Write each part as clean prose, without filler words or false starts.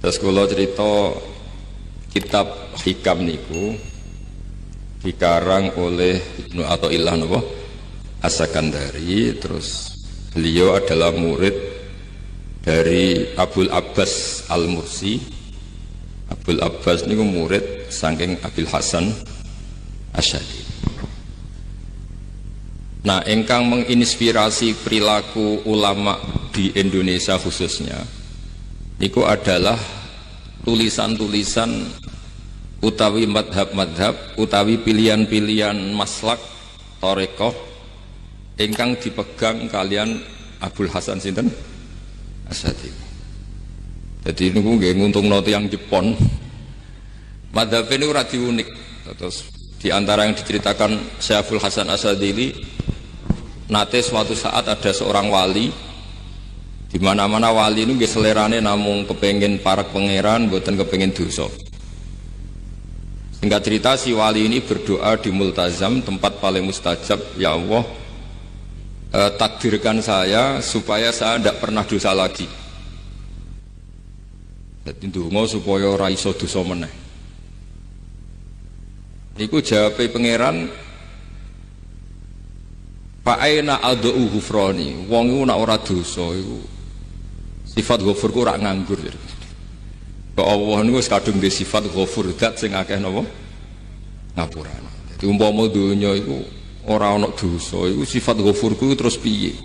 Terus kula cerita kitab Hikam niku dikarang oleh Ibnu Athaillah napa As-Sakandari. Terus beliau adalah murid dari Abul Abbas Al-Mursi. Abul Abbas niku murid saking Abil Hasan Asy'ari. Nah, ingkang menginspirasi perilaku ulama di Indonesia khususnya niku adalah tulisan-tulisan utawi madhab-madhab utawi pilihan-pilihan maslak thariqah ingkang dipegang kalian Abul Hasan sinten Asy'ari. Jadi niku nggih nguntungno tiyang Jepon. Madhab ini ora unik. Terus di antara yang diceritakan Syekh Abul Hasan Asy'ari, nate suatu saat ada seorang wali, di mana-mana wali ini nggih selerane namung kepengin parak pangeran, mboten kepengin dosa. Singkat cerita, si wali ini berdoa di multazam, tempat paling mustajab, ya Allah, takdirkan saya supaya saya tidak pernah dosa lagi. Jadi ndonga supaya ora iso dosa meneh. Niku jawabe pangeran, fa aina ad'u ghufrani, wong iku nek ora dosa iku sifat ghafur ku ora nganggur. Kok Allah niku wis kadung di sifat ghafur, zat sing akeh napa ngapurane. Dadi umpama donya iku ora ana dosa, iku sifat ghafurku terus piye?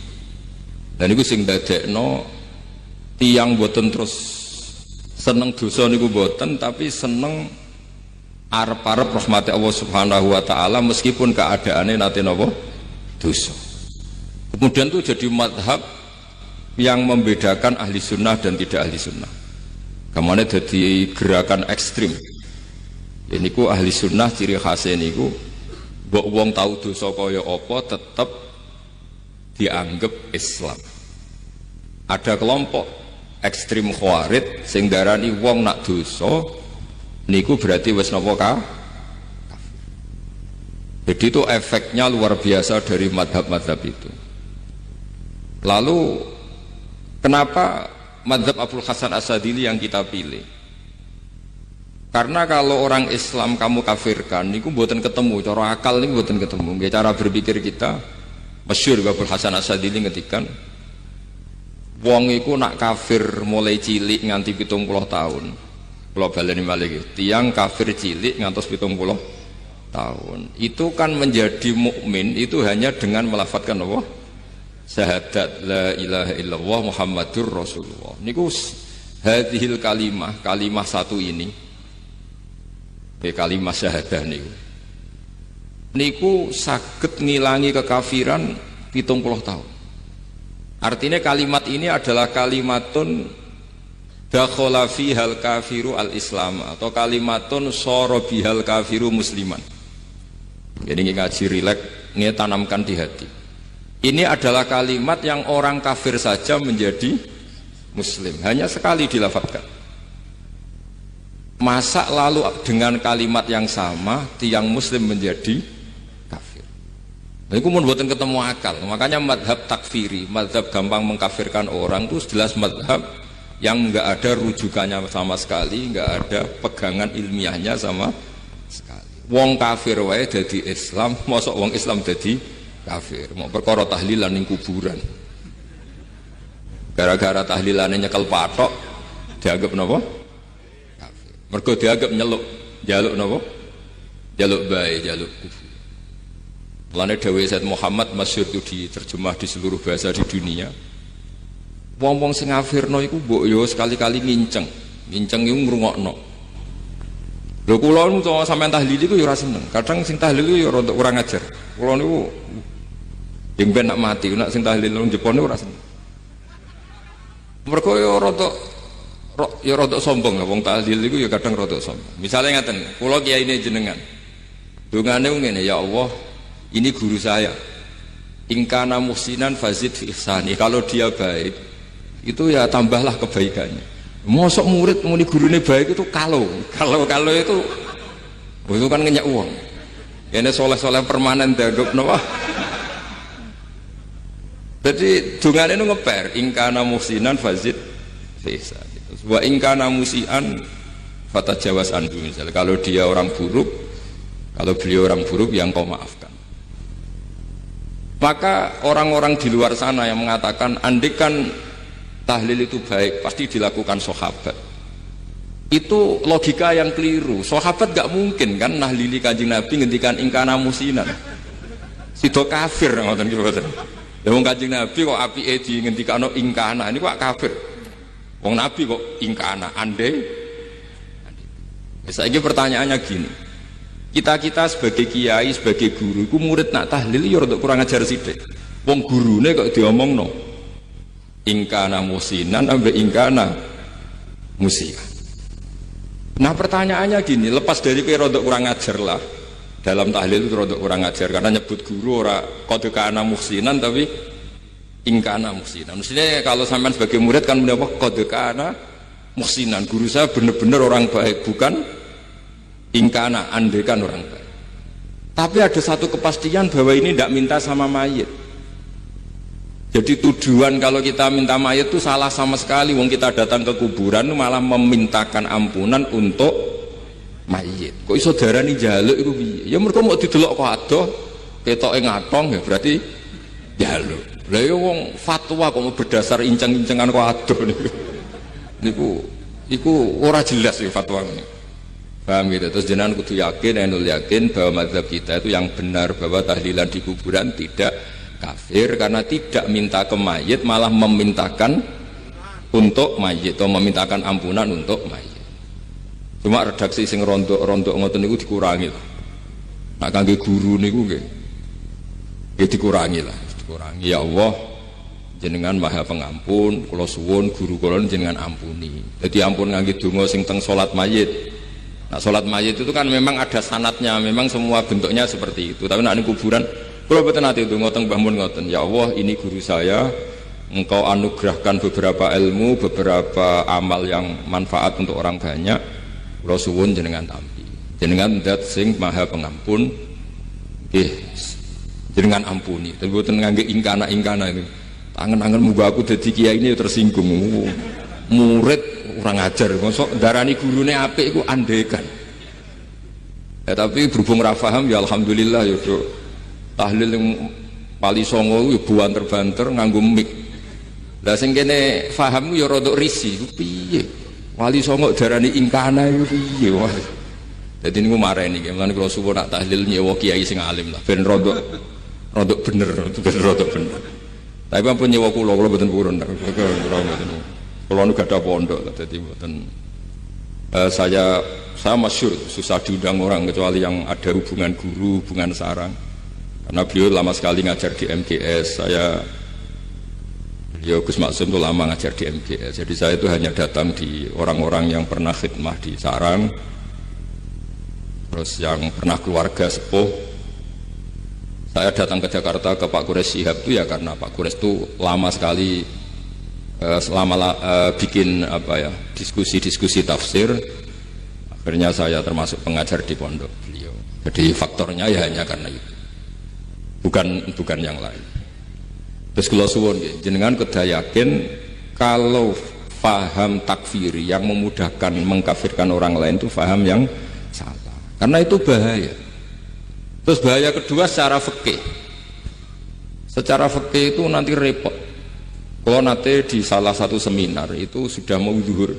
Dan niku sing dadekno tiyang boten terus seneng dosa niku boten, tapi seneng arep-arep rahmati Allah Subhanahu wa taala meskipun keadaane nate napa dosa. Kemudian itu jadi madhab yang membedakan ahli sunnah dan tidak ahli sunnah. Kemana jadi gerakan ekstrim. Ini ku ahli sunnah ciri khasnya niku mbok wong tahu dosa kaya apa tetap dianggap Islam. Ada kelompok ekstrim khawarij sing darani wong nak dosa niku berarti wis napa kafir. Jadi itu efeknya luar biasa dari madhab-madhab itu. Lalu kenapa madhab Abul Hasan Asy'ari yang kita pilih? Karena kalau orang Islam kamu kafirkan, niku mboten ketemu, cara akal niku mboten ketemu. Nggih cara berpikir kita, masyhur Abul Hasan Asy'ari ngetikan, wong iku nak kafir mulai cilik nganti 70 tahun. Kula baleni malih, tiyang kafir cilik ngantos 70 tahun. Itu kan menjadi mukmin itu hanya dengan melafadzkan apa? Syahadat la ilaha illallah Muhammadur Rasulullah. Niku hadhil kalimah satu ini. Kalimah syahadah niku saged ngilangi kekafiran 70 tahun. Artinya kalimat ini adalah kalimatun dakhala fihal kafiru al-islam atau kalimatun sara bihal kafiru musliman. Jadi ngaji rileks, ini tanamkan di hati. Ini adalah kalimat yang orang kafir saja menjadi muslim, hanya sekali dilafadzkan. Masa lalu dengan kalimat yang sama tiang muslim menjadi kafir. Ini pun buatan ketemu akal. Makanya madhab takfiri, madhab gampang mengkafirkan orang itu jelas madhab yang enggak ada rujukannya sama sekali, enggak ada pegangan ilmiahnya sama sekali. Wong kafir wae dadi Islam, mosok wong Islam dadi kafir. Mau perkara tahlilan ning kuburan. Gara-gara tahlilane nyekel patok dianggap napa? Kafir. Mergo dianggap njaluk napa? Jaluk bae, jaluk kufur. Mulane dawuh Said Muhammad masyhur itu diterjemah di seluruh bahasa di dunia. Wong-wong sing ngafirno iku mbok yo sekali-kali nginceng iku ngrungokno. Lho kula niku sampean tahlil iku yo ora seneng. Kadang sing tahlil iku yo rada kurang ajar. Kula niku yen ben nak mati, nak sing tahlil nang Jepone ora seneng. Mergo yo rada sombong wong tahlil iku yo kadang rada sombong. Misale ngaten, kula kiyaine jenengan. Dongane ngene, ya Allah, ini guru saya. Ingkana muhsinan fazid fi ihsani. Kalau dia baik, itu ya tambahlah kebaikannya. Mosok murid muni gurune baik itu kalau itu kan ngenyak uang. Ini soleh-soleh permanen dianggap napa? Jadi dungane itu ngeper ingkana muhsinan fazid fi ihsani. Wa in kana musian fatajawaz anhu, misalnya kalau dia orang buruk, kalau beliau orang buruk yang kau maafkan. Maka orang-orang di luar sana yang mengatakan andikan tahlil itu baik pasti dilakukan sahabat, itu logika yang keliru. Sahabat gak mungkin kan nahlili Kanjeng Nabi ngendikan in kana musinan, sido kafir ngoten iki mboten. Ya wong Kanjeng Nabi kok apike di ngendikano in kana, ini kok kafir. Wong Nabi kok ingkana andai. Saiki pertanyaannya gini, kita sebagai kiai, sebagai guru, ku murid nak tahlil ya rada kurang ajar sithik. Wong gurune kok diomongno ingkana musinan ambek ingkana musika. Nah pertanyaannya gini, lepas dari kowe rada kurang ajar lah, dalam tahlil itu rada kurang ajar karena nyebut guru ora qad kana musinan tapi ingkana muhsinan. Maksudnya kalau sampean sebagai murid kan mendapat kode kana muhsinan, guru saya benar-benar orang baik, bukan ingkana andekan orang baik. Tapi ada satu kepastian bahwa ini tidak minta sama mayit. Jadi tujuan kalau kita minta mayit itu salah sama sekali. Wong kita datang ke kuburan malah memintakan ampunan untuk mayit. Kok iso darani njaluk iku piye? Ya mergo mau didelok kok adoh ketoke ngatong ya berarti njaluk. Lah ya wong fatwa kok berdasar inceng-incengan kok adoh niku ora jelas ya fatwa ini. Paham gitu. Terus jenengan kudu yakin, enul yakin bahwa mazhab kita itu yang benar, bahwa tahlilan di kuburan tidak kafir karena tidak minta ke mayit, malah memintakan untuk mayit atau memintakan ampunan untuk mayit. Cuma redaksi sing rontok-rontok ngoten niku dikurangi lah. Nak kangge guru niku nggih dikurangi lah. Kurangi, ya Allah jenengan maha pengampun, kula suwun guru kula jenengan ampuni. Jadi ampun ngangge donga sing teng salat mayit. Nah salat mayit itu kan memang ada sanatnya, memang semua bentuknya seperti itu. Tapi nak ning kuburan kula boten nate donga teng Mbah Mun ngoten. Ya Allah, ini guru saya, Engkau anugerahkan beberapa ilmu, beberapa amal yang manfaat untuk orang banyak. Kula suwun jenengan tampi. Jenengan zat sing maha pengampun. Nggih. Dengan ampuni, tapi buatan ngangge ingkana itu. Tangan-tangan muga aku dadi kiai ini tersinggung. Murid orang ajar, mosok darani gurune apik iku andekan. Ya tapi berhubung ra paham ya alhamdulillah ya do. Tahlil yang Pali Songo ya buanter-banter nganggo mik. Lah sing kene paham ya rada risi, piye? Wali Songo darani ingkana iku piye? Dadi niku mareni, mulane kula suwun nak tahlil nyewa kiai sing alim lah ben rodok bener. Tapi ampun nyewa kula mboten purun. Kula nu gadah pondok dadi mboten saya masyhur susah diundang orang kecuali yang ada hubungan guru, hubungan sarang. Karena beliau lama sekali ngajar di MGS. Beliau Gus Maksum itu lama ngajar di MGS. Jadi saya itu hanya datang di orang-orang yang pernah khidmah di sarang, terus yang pernah keluarga sepuh. Saya datang ke Jakarta ke Pak Quraisy Shihab itu ya karena Pak Quraisy itu lama sekali bikin diskusi tafsir. Akhirnya saya termasuk pengajar di pondok beliau. Jadi faktornya ya hanya karena itu, bukan yang lain. Terus kula suwun jenengan kedah yakin kalau faham takfiri yang memudahkan mengkafirkan orang lain itu faham yang salah, karena itu bahaya. Terus bahaya kedua secara fikih. Secara fikih itu nanti repot. Kalau nanti di salah satu seminar itu sudah mau zuhur,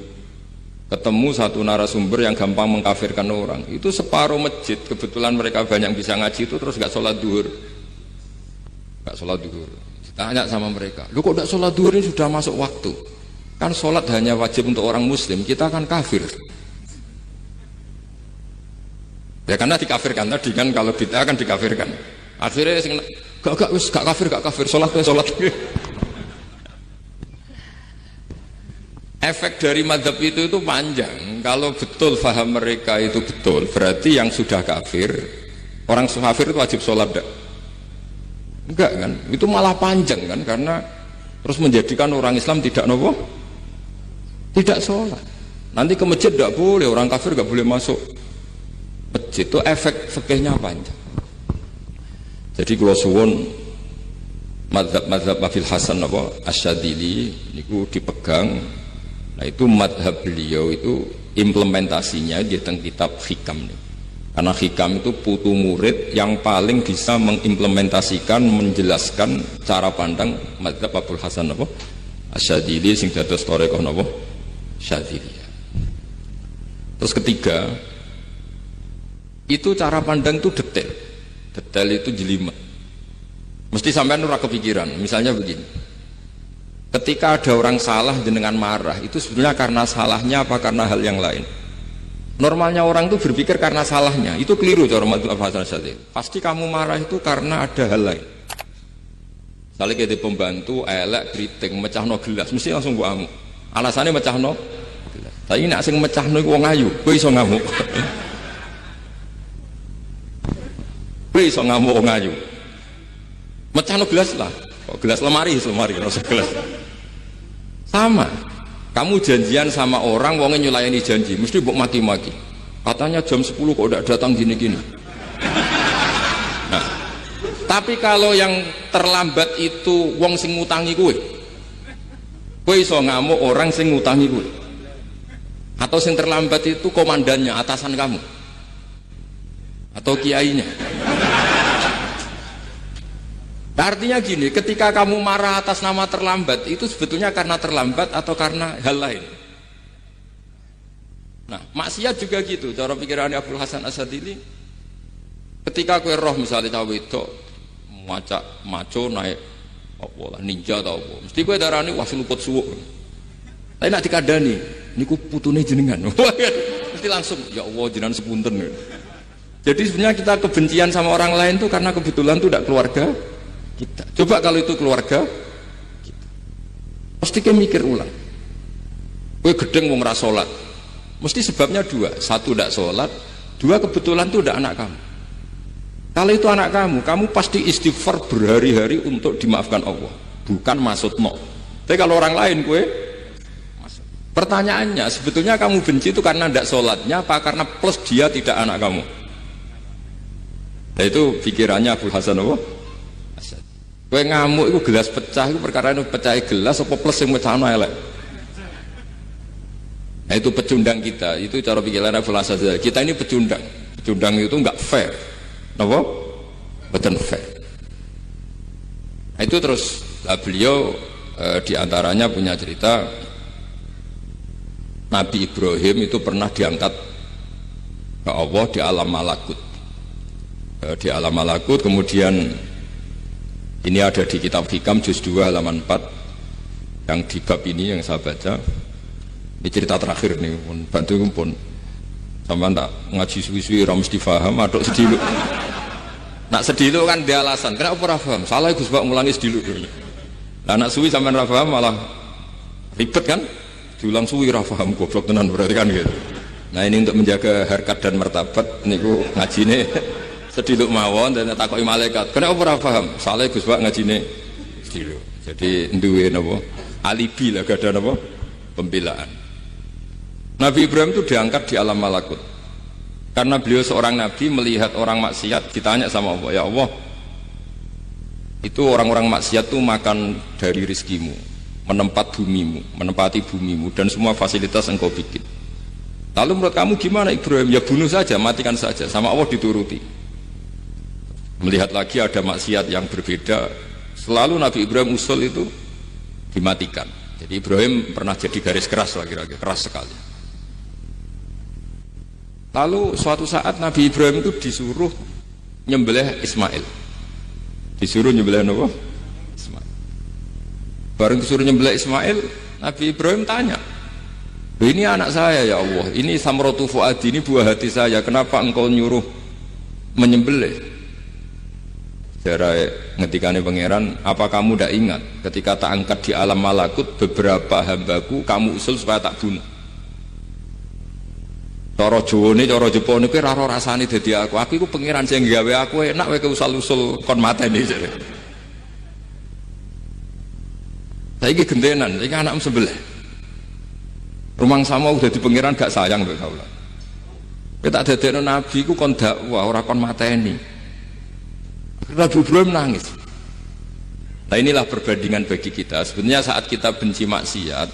ketemu satu narasumber yang gampang mengkafirkan orang. Itu separuh masjid, kebetulan mereka banyak bisa ngaji itu terus gak sholat zuhur. Gak sholat zuhur. Ditanya sama mereka, lu kok gak sholat zuhur, ini sudah masuk waktu. Kan sholat hanya wajib untuk orang muslim, kita kan kafir. Ya karena dikafirkan tadi kan, kalau bid'ah kan dikafirkan. Akhirnya gak kafir, sholat. Efek dari madhab itu panjang. Kalau betul faham mereka itu betul, berarti yang sudah kafir, orang kafir itu wajib sholat enggak kan? Itu malah panjang kan, karena terus menjadikan orang Islam tidak tidak sholat. Nanti ke masjid tidak boleh, orang kafir gak boleh masuk masjid. Itu efek fikihnya panjang. Jadi kalau suwun mazhab Mafil Hasan Asyadili niku dipegang. Nah itu madhab beliau itu implementasinya di teng kitab Hikam nih. Karena Hikam itu putu murid yang paling bisa mengimplementasikan, menjelaskan cara pandang madhab Abul Hasan apa? Asyadzili sing dados thariqah napa? Syadziliyah. Terus ketiga, itu cara pandang itu detail. Detail itu jelimet. Mesti sampean ora kepikiran. Misalnya begini. Ketika ada orang salah jenengan marah, itu sebenarnya karena salahnya apa karena hal yang lain? Normalnya orang itu berpikir karena salahnya. Itu keliru cara Abul Hasan Asyadzili. Pasti kamu marah itu karena ada hal lain. Misalnya kayak di pembantu, elek, kriting, mecahno gelas, mesti langsung gua amuk. Alasannya mecahno gelas. Tapi nek sing mecahno iku wong ayu, kowe iso ngamuk. Kowe iso ngamuk wong ayu. Mecahno gelas lah. Kok gelas lemari, rasa gelas. Sama. Kamu janjian sama orang, wongnya nyulayani janji, mesti mbok maki-maki. Katanya jam 10 kok udah datang gini-gini. Nah, tapi kalau yang terlambat itu wong sing ngutangi kowe iso ngamuk orang sing ngutangi kowe. Atau sing terlambat itu komandannya, atasan kamu. Atau kiainya. Artinya gini, ketika kamu marah atas nama terlambat, itu sebetulnya karena terlambat atau karena hal lain. Nah, maksiat juga gitu. Cara pikirannya Abul Hasan Asyadzili, ketika kue roh misalnya cawe itu maco naik apa lah ninja atau apa, mesti kue darani wah seluput suwuk. Tapi nak dikadani, niku putune jenengan. Mesti langsung ya Allah jenengan sepunten. Jadi sebenarnya kita kebencian sama orang lain itu karena kebetulan itu tidak keluarga kita. Coba kalau itu keluarga kita, pasti kita mikir ulang. Kue gedeng wong ra salat, mesti sebabnya dua. Satu tidak sholat, dua kebetulan itu tidak anak kamu. Kalau itu anak kamu pasti istighfar berhari-hari untuk dimaafkan Allah, bukan maksud no. Tapi kalau orang lain kue, pertanyaannya sebetulnya kamu benci itu karena tidak sholatnya apa karena plus dia tidak anak kamu? Nah itu pikirannya Abul Hasan apa? Kue ngamuk itu gelas pecah, itu perkara itu pecah gelas apa plus yang pecah elek. Nah itu pecundang kita, itu cara pikiran Abul Hasan. Kita ini pecundang itu enggak fair, kenapa? Betul fair. Nah itu terus beliau diantaranya punya cerita Nabi Ibrahim itu pernah diangkat ke Allah di alam malakut. Di alam malakut, kemudian ini ada di kitab Hikam juz 2 halaman 4 yang di bab ini yang saya baca. Ini cerita terakhir nih, bantu pun sama tak ngaji suwi-suwi ora mesti paham, aduk sediluk. Nak sediluk kan dia alasan, kenapa ora paham? Salah Gus Bak mulangi sediluk dulu. Lah nak suwi sampean ora paham malah ribet kan? Diulang suwi ora paham, goblok tenan berarti kan gitu. Nah ini untuk menjaga harkat dan martabat niku ngajine sediluk mawon dan takoki malaikat. Kenapa ora paham? Salah Gus Bak ngajine sediluk. Jadi duwe napa? Alibi lah, gak ada napa? Pembelaan. Nabi Ibrahim itu diangkat di alam malakut karena beliau seorang nabi melihat orang maksiat, ditanya sama Allah, ya Allah itu orang-orang maksiat itu makan dari rizkimu, menempati bumimu dan semua fasilitas engkau bikin. Lalu menurut kamu gimana Ibrahim? Ya bunuh saja, matikan saja. Sama Allah dituruti. Melihat lagi ada maksiat yang berbeda, selalu Nabi Ibrahim usul itu dimatikan. Jadi Ibrahim pernah jadi garis keras lagi-lagi, keras sekali. Lalu suatu saat Nabi Ibrahim itu disuruh nyembelih Ismail. Disuruh nyembelih apa? Ismail. Bareng disuruh nyembelih Ismail, Nabi Ibrahim tanya, ini anak saya ya Allah, ini samratu fuadi, ini buah hati saya, kenapa engkau nyuruh menyembelih? Jarai ngetikane pangeran, apa kamu tidak ingat ketika tak angkat di alam malakut beberapa hambaku kamu usul supaya tak bunuh? Cara Jawane, cara Jepone kuwi ora rasane dadi aku. Aku iku pangeran sing gawe aku enak wae usul-usul kon mateni jare. Saiki gentenan, saiki anakmu sebelah. Rumang sama udah di pangeran gak sayang mbek kaula. Kowe tak dadekno nabi ku kon dakwah ora kon mateni. Nabi Ibrahim nangis. Nah inilah perbandingan bagi kita. Sebenarnya saat kita benci maksiat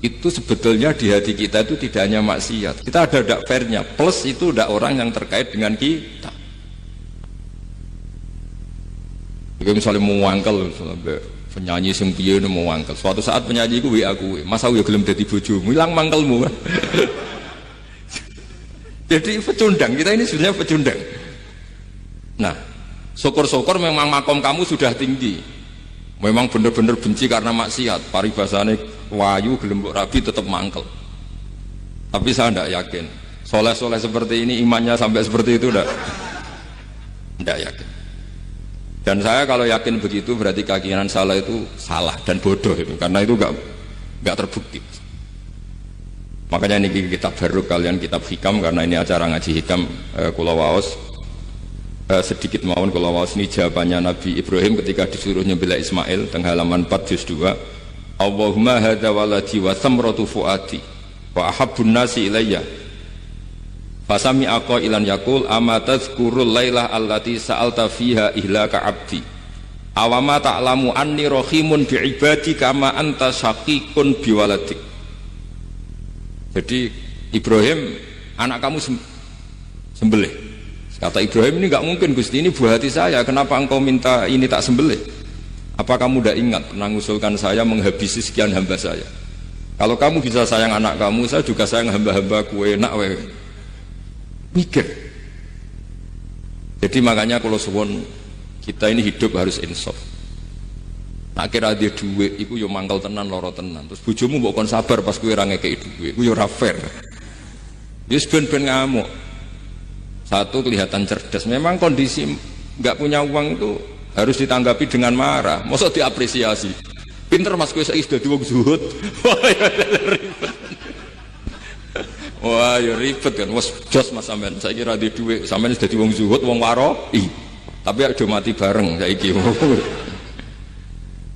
itu sebetulnya di hati kita itu tidak hanya maksiat, kita ada dak fairnya, plus itu dak orang yang terkait dengan kita. Jadi misalnya mau wangkel, penyanyi sing piye mau wangkel, suatu saat penyanyi ku WA kuwe, masa ya gelem dadi bojomu, ilang mangkelmu. Jadi pecundang, kita ini sebenarnya pecundang. Nah, syukur-syukur memang makom kamu sudah tinggi, memang benar-benar benci karena maksiat, paribasane wayu gelem mbok rabi tetap mangkel. Tapi saya tidak yakin soleh-soleh seperti ini imannya sampai seperti itu, tidak yakin. Dan saya kalau yakin begitu berarti keyakinan salah itu salah dan bodoh itu, karena itu nggak terbukti. Makanya ini kitab baru kalian, kitab hikam, karena ini acara ngaji hikam kula waos sedikit mawon kula waos ini jawabannya Nabi Ibrahim ketika disuruh nyembelih Ismail tengah halaman 4 juz 2. Allahumma hadza waladi wa thamratu fuadi wa ahabbun nasi ilayya fasami aqailan yaqul ama tadhkurul lailah allati sa'alta fiha ihlaka abdi awama ta'lamu anni rahimun bi ibadi kama anta syaqiqun bi waladik. Jadi Ibrahim, anak kamu sembelih. Kata Ibrahim, ini nggak mungkin Gusti, ini buah hati saya, kenapa engkau minta ini tak sembelih? Apa kamu tidak ingat pernah mengusulkan saya menghabisi sekian hamba saya? Kalau kamu bisa sayang anak kamu, saya juga sayang hamba-hamba kue enak wewe. Mikir. Jadi makanya kalau suwon kita ini hidup harus insaf. Nak kira dia duit, iku yo mangkal tenan, loro tenan. Terus bojomu mbok kon sabar pas kowe ra ngekeki duit, iku yo ora fair. Wis ben-ben ngamuk. Satu kelihatan cerdas. Memang kondisi nggak punya uang itu harus ditanggapi dengan marah. Mosok diapresiasi. Pinter Mas kowe saiki sudah wong zuhud. Wah, ya ribet kan. Wes jos Mas sampean. Saiki ra duwe dhuwit, sampean wis dadi wong zuhud, wong waroi. Tapi do mati bareng saiki.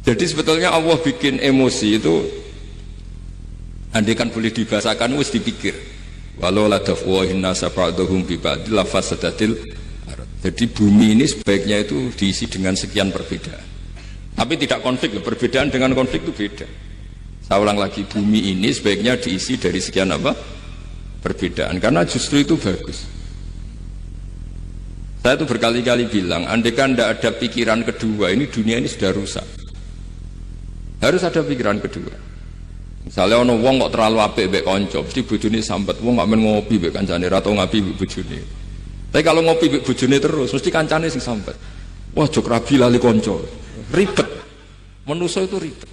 Jadi sebetulnya Allah bikin emosi itu andai kan boleh dibahasakan wis dipikir. Walau la dafwahin nasa ba'dhum bi ba'd la fasadatil. Jadi bumi ini sebaiknya itu diisi dengan sekian perbedaan. Tapi tidak konflik, perbedaan dengan konflik itu beda. Saya ulang lagi, bumi ini sebaiknya diisi dari sekian apa? Perbedaan, karena justru itu bagus. Saya itu berkali-kali bilang, andai kan tidak ada pikiran kedua, ini dunia ini sudah rusak. Harus ada pikiran kedua. Misalnya ono wong kok terlalu apik mbek kanca, mesti bojone sambat, wong gak men ngopi mbek kancane, ra tau ngapi mbek bojone. Tapi kalau ngopi mbek bojone terus, mesti kancane sing sambat. Wah, jok rabi lali kanca. Ribet. Manusa itu ribet.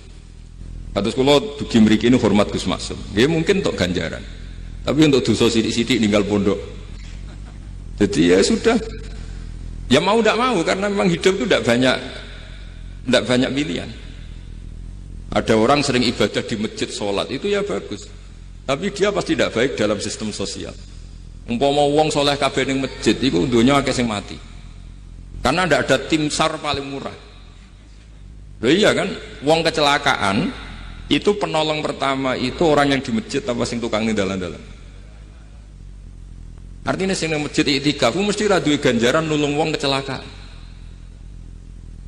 Kados kula dugi mriki ini hormat Gus Maksum. Nggih mungkin untuk ganjaran. Tapi untuk dosa sithik-sithik ninggal pondok. Jadi ya sudah. Ya mau tidak mau, karena memang hidup itu tidak banyak pilihan. Ada orang sering ibadah di masjid, sholat itu ya bagus, tapi dia pasti tidak baik dalam sistem sosial. Umpama wong soleh kabeh ning masjid itu dunya akeh sing mati, karena tidak ada tim SAR paling murah. Loh iya kan, wong kecelakaan itu penolong pertama itu orang yang di masjid apa sing tukang ning dalan-dalan. Artinya sing ning masjid iktikaf mesti ra duwe ganjaran nulung wong kecelakaan.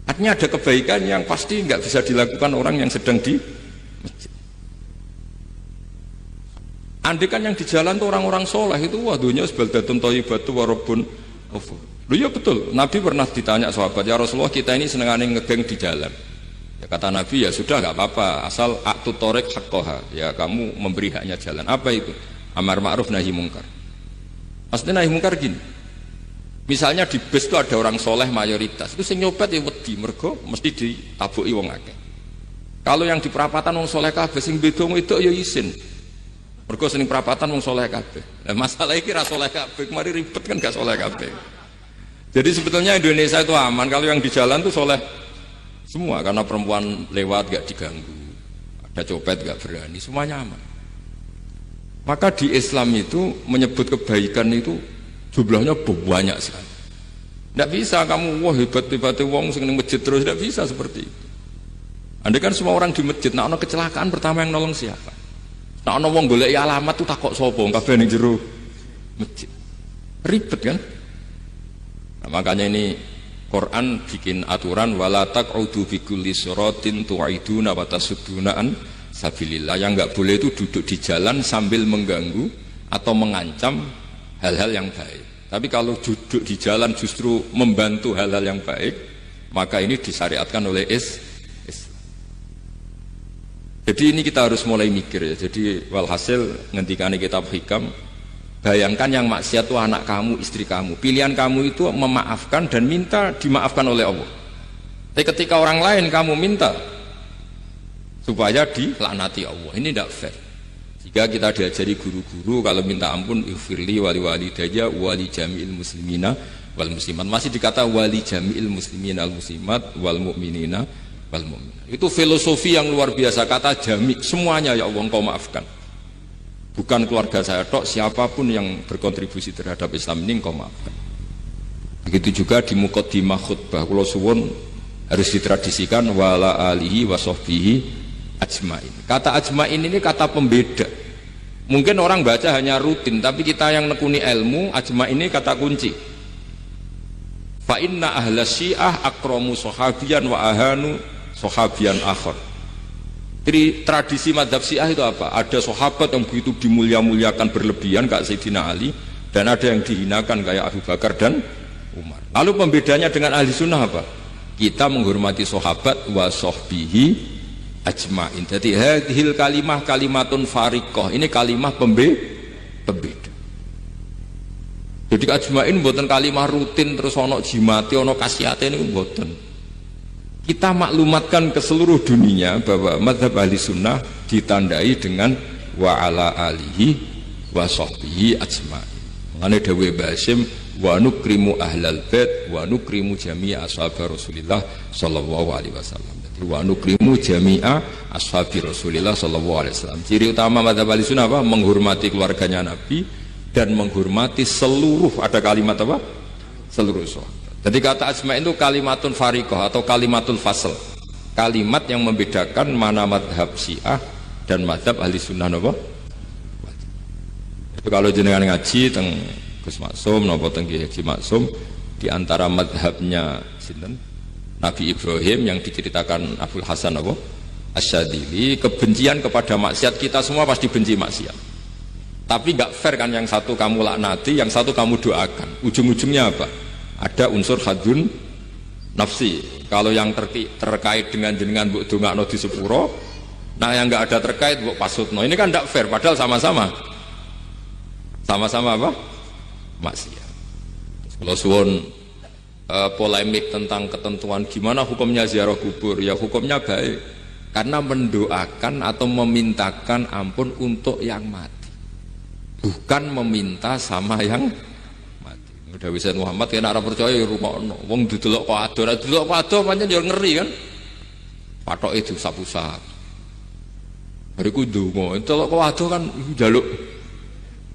Artinya ada kebaikan yang pasti nggak bisa dilakukan orang yang sedang di masjid. Andai kan yang di jalan tuh orang-orang soleh itu, wah dunia sebaldatun thayyibatu wa rabbun ghafur. Loh ya betul, Nabi pernah ditanya sahabat, ya Rasulullah kita ini senengane ngegeng di jalan. Ya kata Nabi, ya sudah nggak apa-apa, asal aktu torek haqqoha, ya kamu memberi haknya jalan. Apa itu? Amar ma'ruf nahi mungkar. Maksudnya nahi mungkar gini. Misalnya di bus itu ada orang soleh mayoritas, itu sing nyopet ya wedi, mergo mesti ditabuki wong akeh. Kalau yang di perapatan wong soleh kabeh, sing beda itu ya isin. Mergo sing perapatan wong soleh kabeh. Nah, masalah iki ra soleh kabeh, mari ribet kan gak soleh kabeh. Jadi sebetulnya Indonesia itu aman kalau yang di jalan itu soleh semua, karena perempuan lewat gak diganggu, ada copet gak berani, semuanya aman. Maka di Islam itu menyebut kebaikan itu jumlahnya banyak sekali. Tidak bisa kamu wah hebat-hebat wong sing ning masjid terus, tidak bisa seperti itu. Andai kan semua orang di masjid, nah ono kecelakaan pertama yang nolong siapa? Nah ono wong golek alamat tuh takok sapa, kabeh ning jero masjid. Ribet kan? Nah, makanya ini Quran bikin aturan wala taq'udu bi kulli siratin tu'iduna wa tasudduna an sabilillah. Yang nggak boleh itu duduk di jalan sambil mengganggu atau mengancam hal-hal yang baik. Tapi kalau duduk di jalan justru membantu hal-hal yang baik, maka ini disyariatkan oleh Islam. Jadi ini kita harus mulai mikir ya. Jadi walhasil ngendikane kitab Hikam, bayangkan yang maksiat itu anak kamu, istri kamu. Pilihan kamu itu memaafkan dan minta dimaafkan oleh Allah. Tapi ketika orang lain kamu minta supaya dilaknati Allah, ini tidak fair. Jika kita diajari guru-guru kalau minta ampun ighfirli wali walidayya wali jami'il muslimina wal muslimat, masih dikata wali jami'il muslimina al muslimat wal mu'minina wal mu'minat. Itu filosofi yang luar biasa, kata jami, semuanya ya Allah engkau maafkan. Bukan keluarga saya tok, siapapun yang berkontribusi terhadap Islam ini engkau maafkan. Begitu juga di muqaddimah khutbah kula suwun harus ditradisikan wala alihi wa sahbihi ajmain. Kata ajmain ini kata pembeda. Mungkin orang baca hanya rutin, tapi kita yang nekuni ilmu, ajmain ini kata kunci. Fa inna ahla syiah akramu sahabiyan wa ahanu sahabiyan akhar. Jadi tradisi madhab syiah itu apa? Ada sahabat yang begitu dimulia-muliakan berlebihan kayak Sayyidina Ali, dan ada yang dihinakan kayak Abu Bakar dan Umar. Lalu pembedanya dengan ahli sunnah apa? Kita menghormati sahabat wa sahbihi ajmain. Jadi hadhil kalimah kalimatun fariqah. Ini kalimah pembeda. Jadi ajmain buatan kalimah rutin terus ono jimati, ono kasiate ini buatan. Kita maklumatkan ke seluruh dunia bahwa mazhab ahli sunnah ditandai dengan wa ala alihi wa sahbihi ajmain. Mengenai dawe Basim wa nukrimu ahlal bait wa nukrimu jami'a ashab Rasulillah sallallahu alaihi wasallam. Jadi wa nukrimu jami'a ashab Rasulillah sallallahu alaihi wasallam. Ciri utama mazhab ahli sunnah apa? Menghormati keluarganya Nabi dan menghormati seluruh, ada kalimat apa? Seluruh sahabat. Jadi kata ajma'in itu kalimatun fariqah atau kalimatul fasl. Kalimat yang membedakan mana madhab Syiah dan madhab ahli sunnah apa? Itu kalau jenengan ngaji teng Gus Maksum napa teng Kiai Haji Maksum, di antara madhabnya sinten? Nabi Ibrahim yang diceritakan Abdul Hasan apa? Asyadili, kebencian kepada maksiat, kita semua pasti benci maksiat. Tapi nggak fair kan, yang satu kamu laknati, yang satu kamu doakan. Ujung-ujungnya apa? Ada unsur hadun nafsi. Kalau yang terkait dengan jenengan mbok dongakno di sepuro, nah yang nggak ada terkait mbok pasutno. Ini kan nggak fair, padahal sama-sama apa? Maksiat. Kalau suwun polemik tentang ketentuan gimana hukumnya ziarah kubur, ya hukumnya baik karena mendoakan atau memintakan ampun untuk yang mati, bukan meminta sama yang mati. Udah bisa Muhammad kena ora percaya ya rumakno. Wong didelok kok ado pancen ya ngeri kan. Patoke diusap-usap. Bariku ndonga, delok kok ado kan njaluk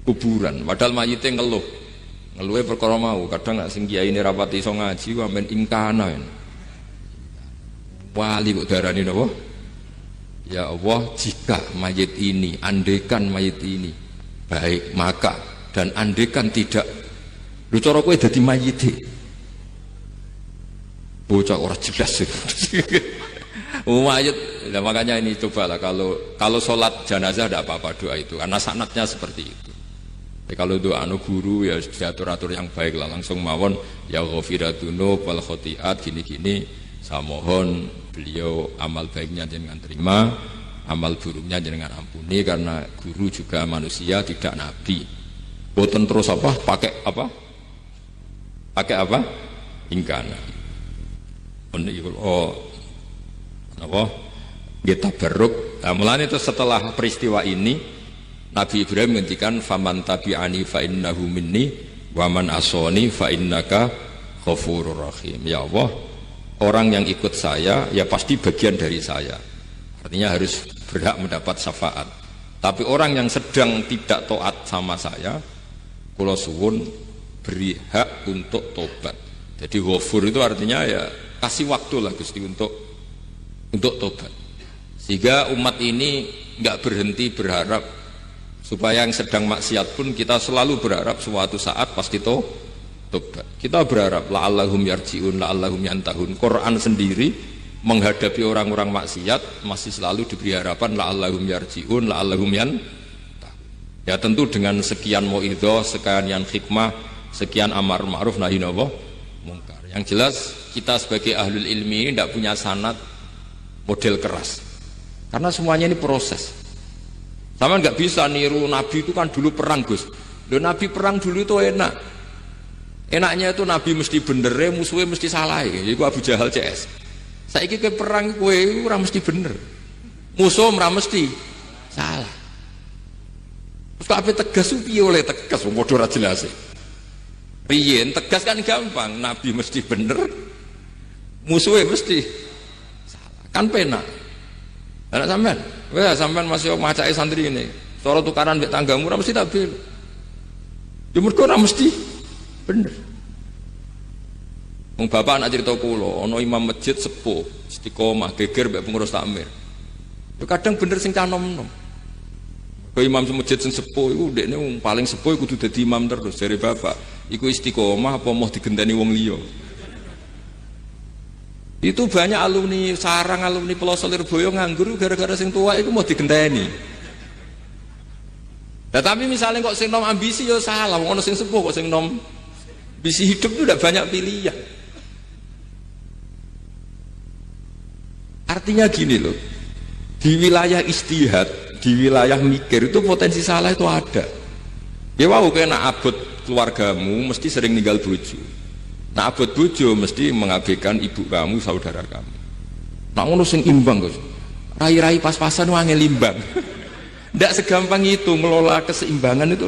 kuburan, padahal mayite ngeluhe perkara mau. Kadang nek sing kiai ini rapati iso ngaji ku amen imkana. Wali kok darani napa? Ya Allah, jika mayit ini, andekan mayit ini baik, maka dan andekan tidak, lu cara kowe dadi mayite. Bocah ora jelas itu. Mayit, nah makanya ini cobalah kalau sholat jenazah tidak apa-apa doa itu, karena sanatnya seperti itu. Kalau doa guru ya diatur-atur yang baik lah, langsung mawon ya ghafiratunu wal khotiat gini-gini, saya mohon beliau amal baiknya jangan terima, amal buruknya jangan ampuni, karena guru juga manusia tidak nabi. Boten terus apa pakai apa ingkana apa kita beruk. Nah, mulanya itu setelah peristiwa ini Nabi Ibrahim menghentikan faman tabi'ani fa innahu minni wa man asoni fa innaka ghafurur rahim. Ya Allah, orang yang ikut saya ya pasti bagian dari saya, artinya harus berhak mendapat syafaat. Tapi orang yang sedang tidak taat sama saya, kula suwun beri hak untuk tobat. Jadi ghafur itu artinya ya kasih waktu lah Gusti untuk tobat, sehingga umat ini nggak berhenti berharap supaya yang sedang maksiat pun kita selalu berharap suatu saat pasti tobat. Kita berharap la'allahum yarji'un, la'allahum yantahun. Quran sendiri menghadapi orang-orang maksiat masih selalu diberi harapan la'allahum yarji'un, la'allahum ya tentu dengan sekian mauidhah, sekian hikmah, sekian amar ma'ruf nahi mungkar. Yang jelas kita sebagai ahlul ilmi ini tidak punya sanad model keras, karena semuanya ini proses. Sama nggak bisa niru Nabi itu kan dulu perang Gus. Loh, Nabi perang dulu itu enak. Enaknya itu Nabi mesti bener, musuhnya mesti salah. Jadi Abu Jahal CS. Saiki ke perang kowe ora mesti bener. Musuh ora mesti salah. Terus kok ape tegas piye oleh tegas wong padha ora jelas. Riyen tegas kan gampang, Nabi mesti bener. Musuhnya mesti salah. Kan penak. Anak sampean, wah sampean masih macake santri ini. Cara tukaran mbek tanggamu ora mesti tak bela. Ya mergo ora mesti bener. Wong bapak anak cerita kula, ana imam masjid sepuh, istiqomah, geger mbek pengurus takmir. Yo kadang bener sing canom-nom. Kok imam masjid sing sepuh iku ndekne wong paling sepuh kudu dadi imam terus jare bapak. Iku istiqomah apa mau digenteni wong liya. Itu banyak alumni sarang, alumni Pelosok Lirboyo nganggur gara-gara sing tua iku mau digenteni. Nah, tapi misalnya kok sing nom ambisi ya salah, wong ana sing sepuh kok sing nom ambisi hidup itu udah banyak pilihan. Artinya gini loh, di wilayah istihad, di wilayah mikir itu potensi salah itu ada. Ya wow, kayak nak abot keluargamu mesti sering ninggal bojo. Nak abot bojo mesti mengabaikan ibu kamu, saudara kamu. Nak ngono sing imbang Gus. Rai-rai pas-pasan wangel imbang. Ndak segampang itu ngelola keseimbangan itu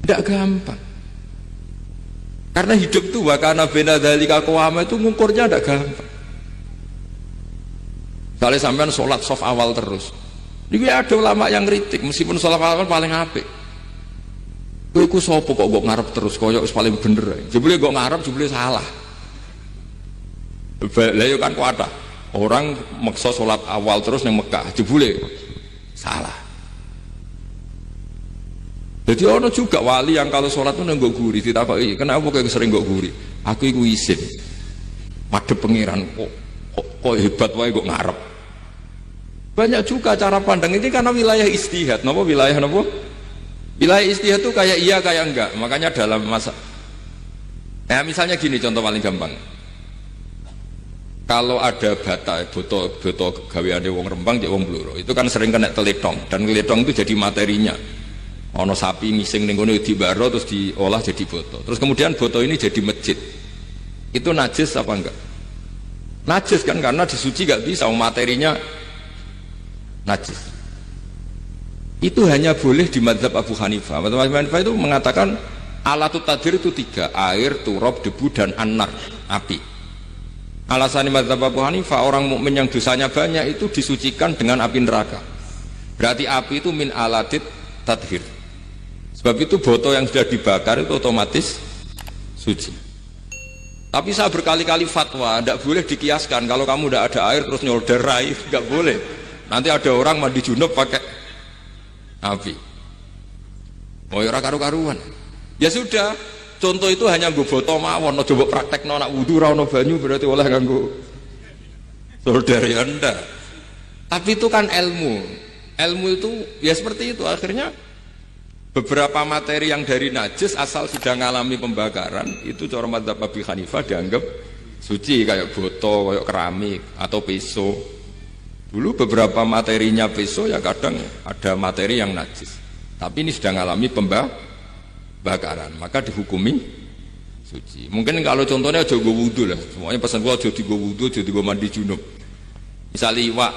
ndak gampang. Karena hidup itu wakana bena dzalika qawama itu ngukurnya ndak gampang. Kalau sampean sholat soft awal terus, ini ada ulama yang kritik meskipun sholat awal paling apik. Kowe iku sapa kok ngarep terus koyo wis paling bener. Jebule kok ngarep jebule salah. Lah yo kan kuat. Orang maksa sholat awal terus nang Mekah, jebule salah. Jadi ono juga wali yang kalau sholat itu nang nggo guri ditakoki, "Kenapa kowe sering nggo guri?" Aku iku isin. Madhep pangeran kok hebat wae kok ngarep. Banyak juga cara pandang ini karena wilayah istihad. Napa wilayah napa? Wilayah istihad itu kayak iya kayak enggak. Makanya dalam masa misalnya gini contoh paling gampang. Kalau ada bata, boto gaweane wong Rembang cek wong Blora, itu kan sering kena teletong dan teletong itu jadi materinya. Ono sapi ngising ning kono dibaro terus diolah jadi boto. Terus kemudian boto ini jadi masjid. Itu najis apa enggak? Najis kan karena disuci enggak bisa materinya najis. Itu hanya boleh di mazhab Abu Hanifah. Abu Hanifah itu mengatakan alatut tadir itu 3, air, turab, debu dan annar, api. Alasan mazhab Abu Hanifah orang mukmin yang dosanya banyak itu disucikan dengan api neraka. Berarti api itu min alatit tadhir. Sebab itu boto yang sudah dibakar itu otomatis suci. Tapi saya berkali-kali fatwa, tidak boleh dikiaskan kalau kamu tidak ada air terus nyolder rai, nggak boleh. Nanti ada orang mandi junub pakai api. Oh ya karu-karuan. Ya sudah, contoh itu hanya gue foto mawon, no coba praktek no nak wudu rano banyu berarti oleh ganggu solder ya ndak. Tapi itu kan ilmu itu ya seperti itu. Akhirnya beberapa materi yang dari najis asal sudah mengalami pembakaran itu cara madzhab Abu Hanifah dianggap suci, kayak botol, kayak keramik atau peso. Dulu beberapa materinya peso ya kadang ada materi yang najis, tapi ini sudah mengalami pembakaran maka dihukumi suci. Mungkin kalau contohnya aja gue wudu lah, semuanya pesan gue aja di gue wudu, aja di gue mandi junub. Misalnya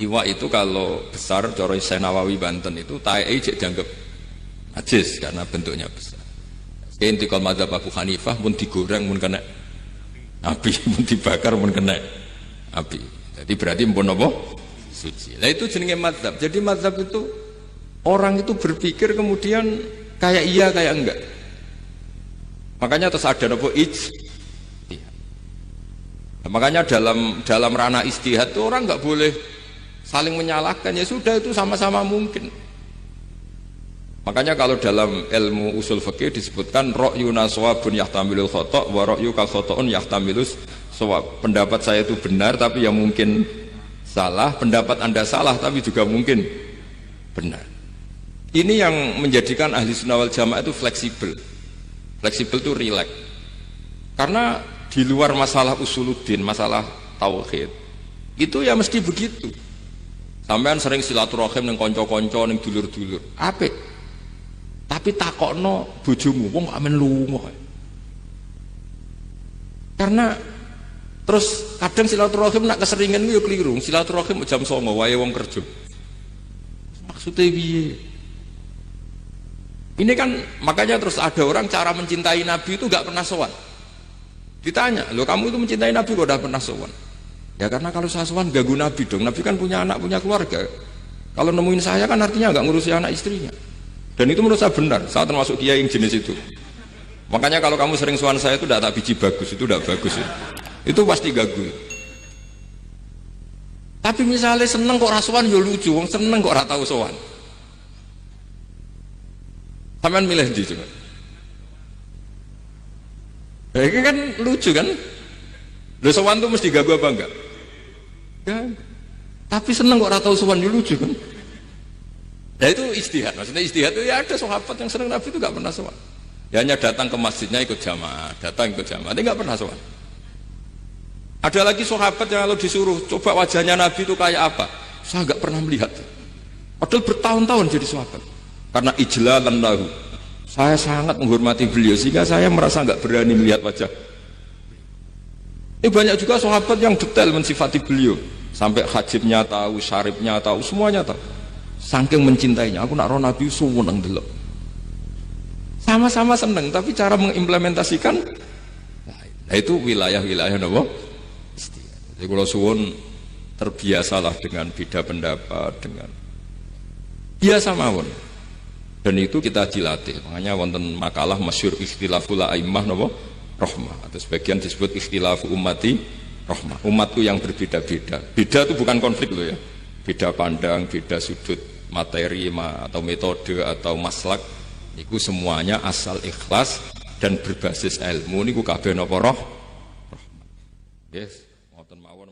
iwak itu kalau besar cara Syekh Nawawi Banten itu tae cek dianggap najis karena bentuknya besar. Sekian kalau madzhab Abu Hanifah pun digoreng pun kena api, pun dibakar pun kena api. Jadi berarti pun apa? Suci. Nah itu jenenge madzhab. Jadi madzhab itu orang itu berpikir kemudian kayak iya kayak enggak. Makanya terus ada apa ijtihad. Nah, makanya dalam ranah istihad itu orang nggak boleh saling menyalahkan. Ya sudah itu sama-sama mungkin. Makanya kalau dalam ilmu usul fikih disebutkan ra'yuna shawabun yahtamilul khata' wa ra'yu kal khata'un yahtamilus pendapat saya itu benar tapi yang mungkin salah, pendapat Anda salah tapi juga mungkin benar. Ini yang menjadikan ahli sunnah wal jamaah itu fleksibel. Fleksibel itu rileks. Karena di luar masalah usuluddin, masalah tauhid, itu ya mesti begitu. Sampean sering silaturahim ning kanca-kanca ning dulur-dulur. Apik. Tapi takokno bojomu, wong kok amen lunga. Karena terus kadang silaturahim nak keseringan yo keliru. Silaturahim jam 09.00 wae wong kerja. Maksudnya piye? Ini kan makanya terus ada orang cara mencintai Nabi itu gak pernah sowan. Ditanya, loh kamu itu mencintai Nabi kok udah pernah sowan? Ya karena kalau saya sowan ganggu Nabi dong. Nabi kan punya anak, punya keluarga. Kalau nemuin saya kan artinya gak ngurusi anak istrinya. Dan itu menurut saya benar. Saya termasuk kiai yang jenis itu. Makanya kalau kamu sering sowan saya itu tidak tak biji bagus, itu tidak bagus ya. Itu pasti ganggu. Tapi misalnya seneng kok rasuan ya lucu, wong seneng kok ora tau sowan. Sampean milih ndi coba? Ini kan lucu kan? Lho sowan tuh mesti ganggu apa enggak? Ya. Tapi seneng kok ora tau sowan ya lucu kan? Ya itu istihad. Maksudnya istihad itu ya ada sahabat yang seneng Nabi itu enggak pernah sowan. Ya hanya datang ke masjidnya ikut jamaah, datang ikut jamaah, dia enggak pernah sowan. Ada lagi sahabat yang kalau disuruh coba wajahnya Nabi itu kayak apa? Saya enggak pernah melihat. Padahal bertahun-tahun jadi sahabat. Karena ijlalan lahu, saya sangat menghormati beliau sehingga saya merasa nggak berani melihat wajah. Ini banyak juga sahabat yang detail mensifati beliau, sampai hajibnya tahu, syaribnya tahu, semuanya tahu. Saking mencintainya, aku nak roh Nabi seneng delok. Sama-sama seneng, tapi cara mengimplementasikan, nah itu wilayah-wilayah nopo. Jadi kalau suwun terbiasalah dengan beda pendapat, dengan biasa mawon. Dan itu kita dilatih. Makanya wonten makalah masyhur ikhtilaful a'immah napa rahmah, atau sebagian disebut ikhtilafu ummati rahmah. Umatku yang berbeda-beda. Beda itu bukan konflik loh ya. Beda pandang, beda sudut materi atau metode atau maslak. Itu semuanya asal ikhlas dan berbasis ilmu niku kabeh napa rahmah. Yes, wonten mawon